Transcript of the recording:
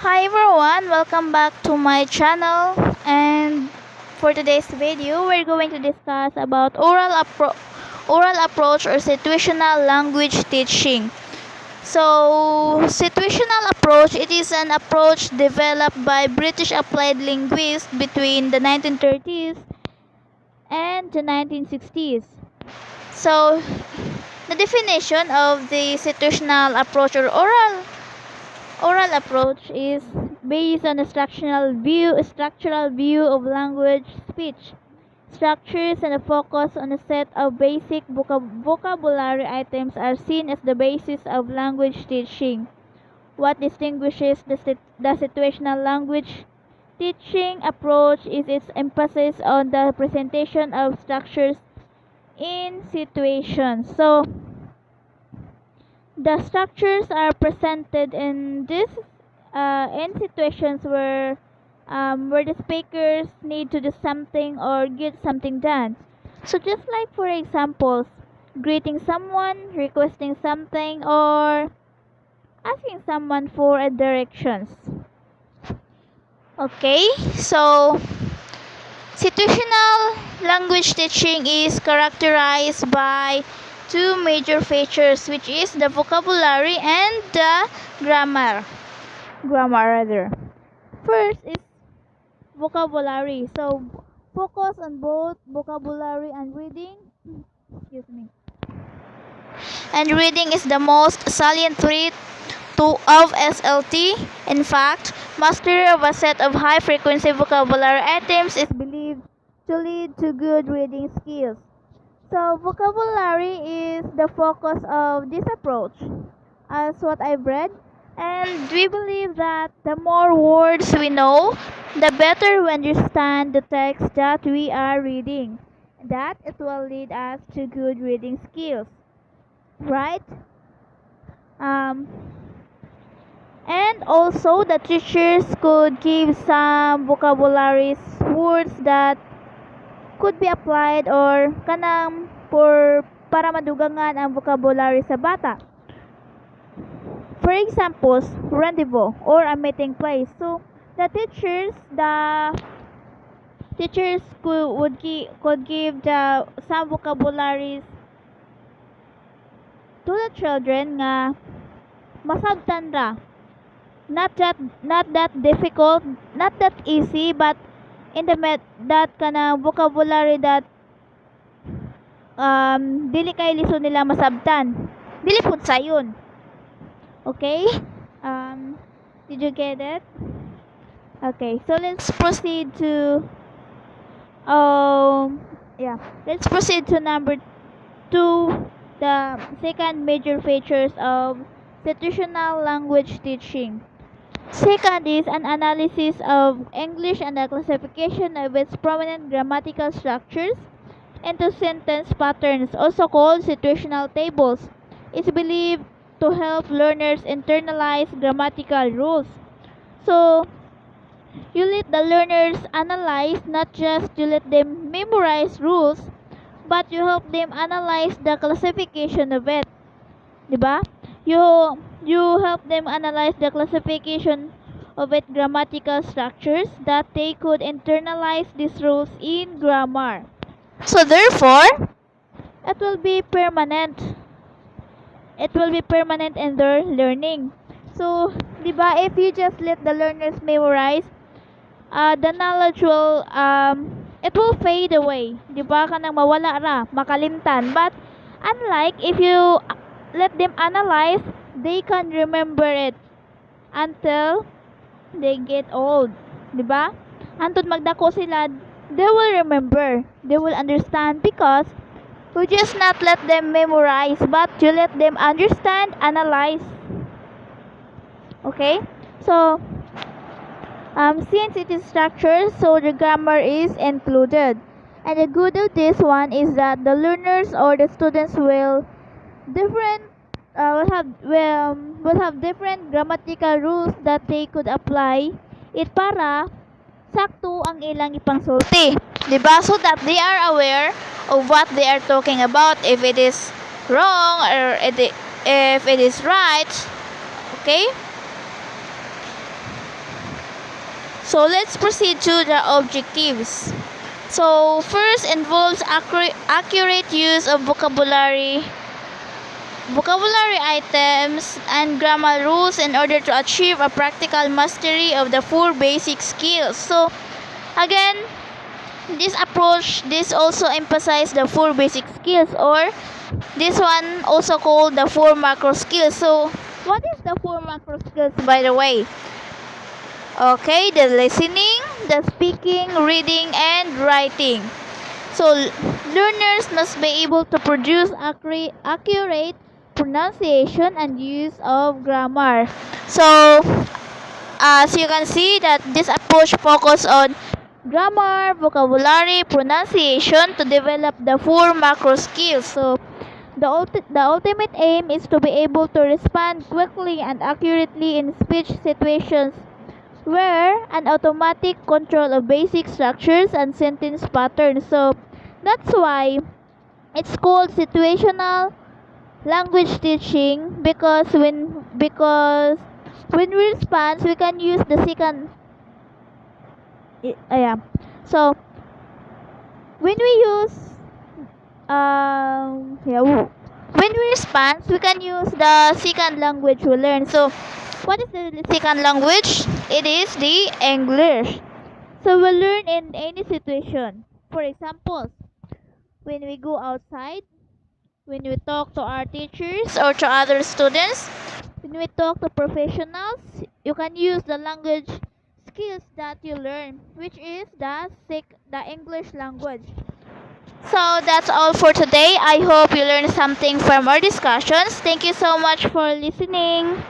Hi everyone, welcome back to my channel, and for today's video we're going to discuss about oral approach or situational language teaching. So, situational approach, it is an approach developed by British applied linguists between the 1930s and the 1960s. So, the definition of the situational approach or oral approach is based on a structural view of language, speech, structures, and a focus on a set of basic vocabulary items are seen as the basis of language teaching. What distinguishes the situational language teaching approach is its emphasis on the presentation of structures in situations. So, the structures are presented in situations where the speakers need to do something or get something done. So just like for examples, greeting someone, requesting something, or asking someone for a directions. Okay, so situational language teaching is characterized by two major features, which is the vocabulary and the grammar. First is vocabulary. So focus on both vocabulary and reading. Excuse me. And reading is the most salient trait of SLT. In fact, mastery of a set of high-frequency vocabulary items is believed to lead to good reading skills. So vocabulary is the focus of this approach, as what I've read. And we believe that the more words we know, the better we understand the text that we are reading. That it will lead us to good reading skills, right? And also the teachers could give some vocabularies, words that could be applied or kanang para madugangan ang vocabulary sa bata. For example, rendezvous or a meeting place. So the teachers could give some vocabularies to the children nga masabtan ra. Not that difficult, not that easy, but in that kana vocabulary that dili kay liso nila masabtan. Dili pud sayon. Okay? Did you get it? Okay, so let's proceed to let's proceed to number 2, the second major features of situational language teaching. Second is an analysis of English and the classification of its prominent grammatical structures into sentence patterns, also called situational tables. It's believed to help learners internalize grammatical rules. So, you let the learners analyze, not just you let them memorize rules, but you help them analyze the classification of it. Diba? You help them analyze the classification of its grammatical structures that they could internalize these rules in grammar. So therefore, it will be permanent. It will be permanent in their learning. So, diba, if you just let the learners memorize, the knowledge will it will fade away. Diba, kanang mawala ra, makalimtan. But unlike if you let them analyze, they can remember it until they get old. Diba? Antod magdako sila, they will remember. They will understand because you just not let them memorize, but you let them understand, analyze. Okay? So, since it is structured, so the grammar is included. And the good of this one is that the learners or the students will have different grammatical rules that they could apply it para sakto ang ilang ipangsulti. Diba? So that they are aware of what they are talking about, if it is wrong or if it is right. Okay? So let's proceed to the objectives. So first involves accurate use of vocabulary items and grammar rules in order to achieve a practical mastery of the four basic skills. So again, this also emphasizes the four basic skills, or this one also called the four macro skills. So what is the four macro skills, by the way? Okay, the listening, the speaking, reading, and writing. So learners must be able to produce accurate pronunciation and use of grammar. So as you can see that this approach focuses on grammar, vocabulary, pronunciation to develop the four macro skills. So the ultimate aim is to be able to respond quickly and accurately in speech situations where an automatic control of basic structures and sentence patterns. So that's why it's called situational language teaching, because when we respond we can use the second yeah. So when we use when we respond we can use the second language we learn. So what is the second language? It is the English. So we learn in any situation. For example, when we go outside, when we talk to our teachers or to other students, when we talk to professionals, you can use the language skills that you learn, which is the English language. So that's all for today. I hope you learned something from our discussions. Thank you so much for listening.